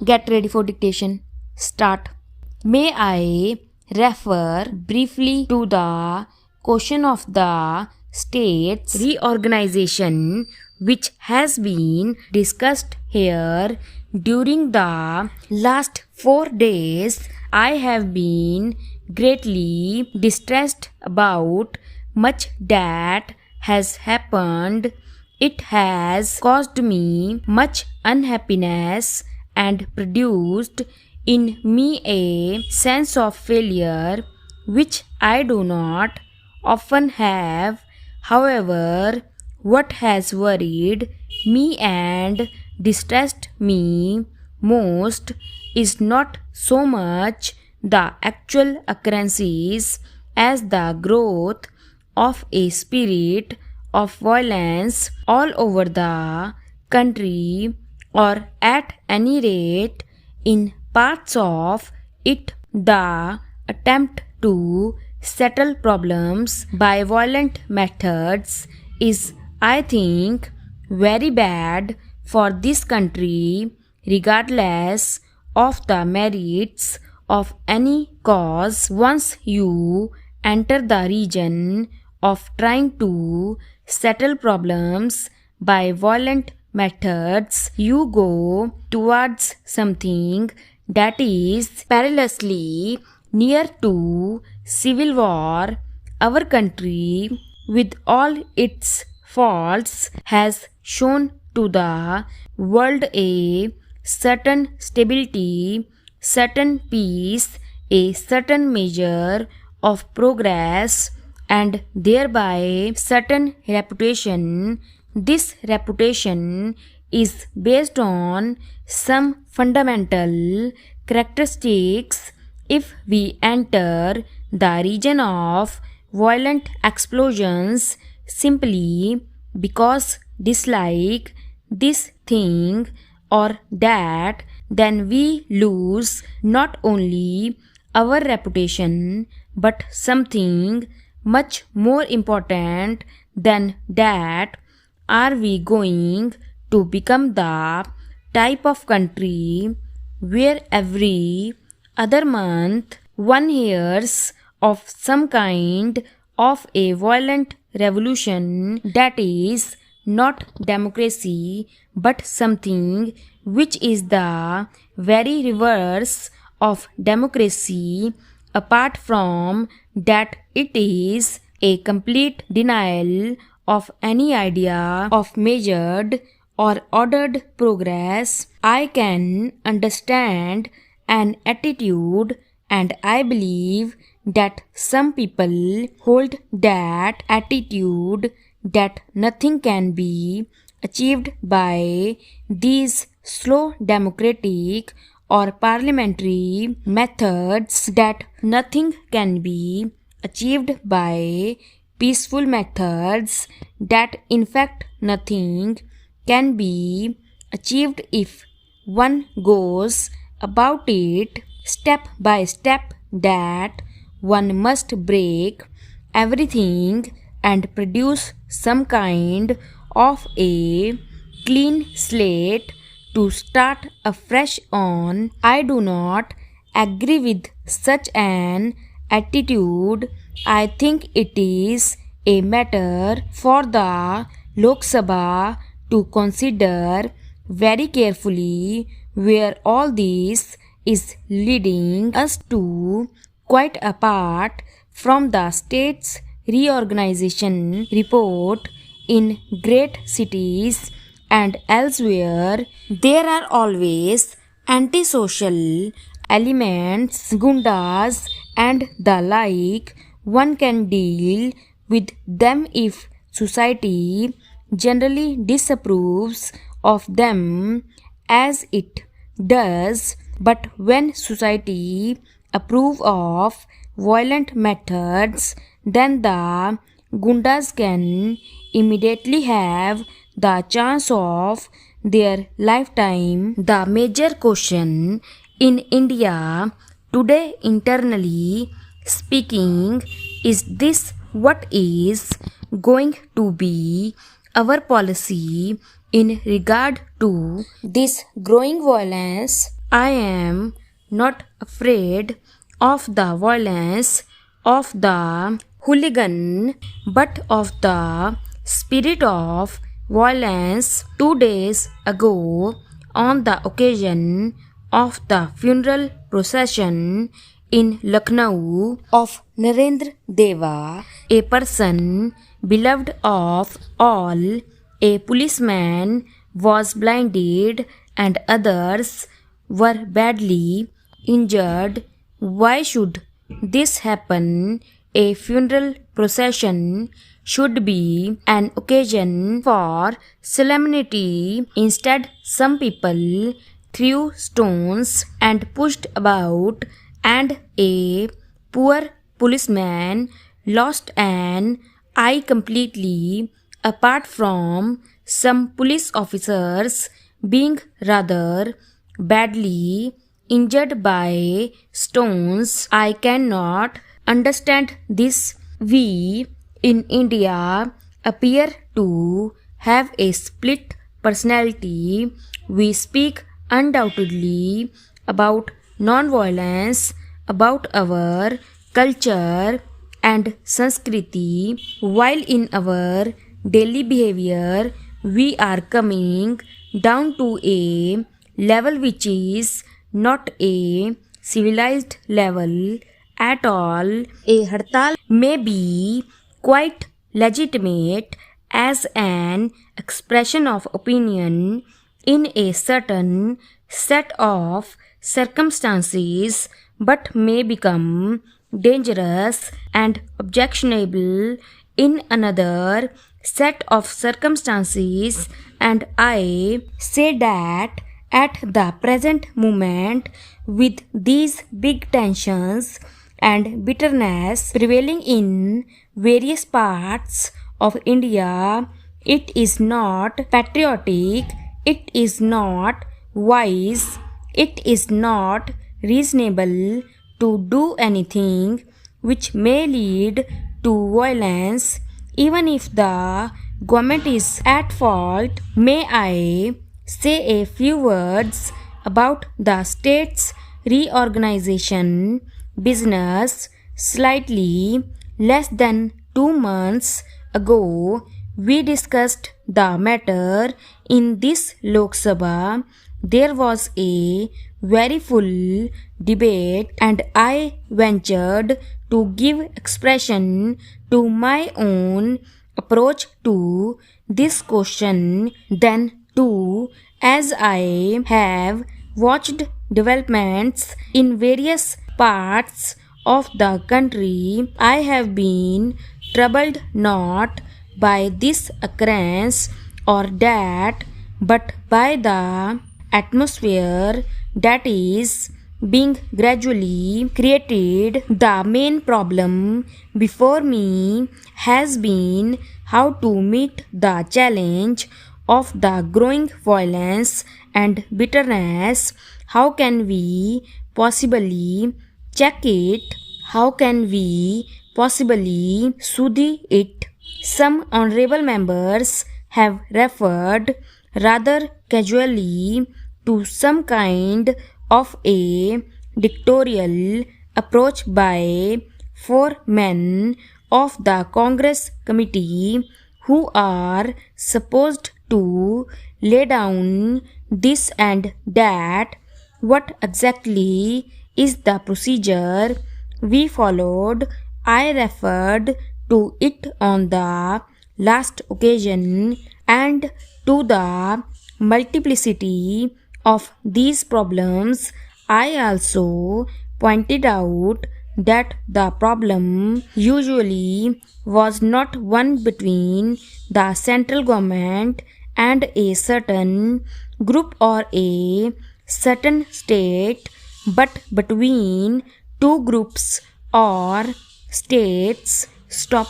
Get ready for dictation. Start. May I refer briefly to the question of the state's reorganization which has been discussed here during the last 4 days. I have been greatly distressed about much that has happened. It has caused me much unhappiness and produced in me a sense of failure which I do not often have. However, what has worried me and distressed me most is not so much the actual occurrences as the growth of a spirit of violence all over the country, or at any rate in parts of it. The attempt to settle problems by violent methods is, I think, very bad for this country, regardless of the merits of any cause. Once you enter the region of trying to settle problems by violent methods, you go towards something that is perilously near to civil war. Our country, with all its faults, has shown to the world a certain stability, certain peace, a certain measure of progress, and thereby certain reputation. This reputation is based on some fundamental characteristics. If we enter the region of violent explosions simply because dislike this thing or that, then we lose not only our reputation but something much more important than that. Are we going to become the type of country where every other month one hears of some kind of a violent revolution that is not democracy but something which is the very reverse of democracy? Apart from that, it is a complete denial of any idea of measured or ordered progress. I can understand an attitude, and I believe that some people hold that attitude, that nothing can be achieved by these slow democratic or parliamentary methods, that nothing can be achieved by peaceful methods, that in fact nothing can be achieved if one goes about it step by step, that one must break everything and produce some kind of a clean slate to start afresh on. I do not agree with such an attitude. I think it is a matter for the Lok Sabha to consider very carefully, where all this is leading us to, quite apart from the state's reorganization report. In great cities and elsewhere, there are always antisocial elements, gundas and the like. One can deal with them if society generally disapproves of them, as it does. But when society approve of violent methods, then the gundas can immediately have the chance of their lifetime. The major question in India today, internally speaking, is this: what is going to be our policy in regard to this growing violence I am not afraid of the violence of the hooligan, but of the spirit of violence. 2 days ago, on the occasion of the funeral procession in Lucknow of Narendra Deva, a person beloved of all, a policeman was blinded and others were badly injured. Why should this happen? A funeral procession should be an occasion for solemnity. Instead, some people threw stones and pushed about, and a poor policeman lost an eye completely. Apart from some police officers being rather badly injured by stones, I cannot understand this. We in India appear to have a split personality. We speak undoubtedly about non-violence, about our culture and Sanskriti, while in our daily behavior we are coming down to a level which is not a civilized level at all. A hartal may be quite legitimate as an expression of opinion in a certain set of circumstances, but may become dangerous and objectionable in another set of circumstances. And I say that at the present moment, with these big tensions and bitterness prevailing in various parts of India, it is not patriotic, it is not wise, it is not reasonable to do anything which may lead to violence, even if the government is at fault. May I say a few words about the state's reorganization business? Slightly less than 2 months ago, we discussed the matter in this Lok Sabha. There was a very full debate, and I ventured to give expression to my own approach to this question. Then, too, as I have watched developments in various parts of the country, I have been troubled not by this occurrence or that, but by the atmosphere that is being gradually created. The main problem before me has been how to meet the challenge of the growing violence and bitterness. How can we possibly check it? How can we possibly soothe it? Some honorable members have referred rather casually to some kind of a dictatorial approach by 4 men of the Congress committee who are supposed to lay down this and that. What exactly is the procedure we followed? I referred to it on the last occasion, and to the multiplicity of these problems. I also pointed out that the problem usually was not one between the central government and a certain group or a certain state, but between two groups or states. Stop.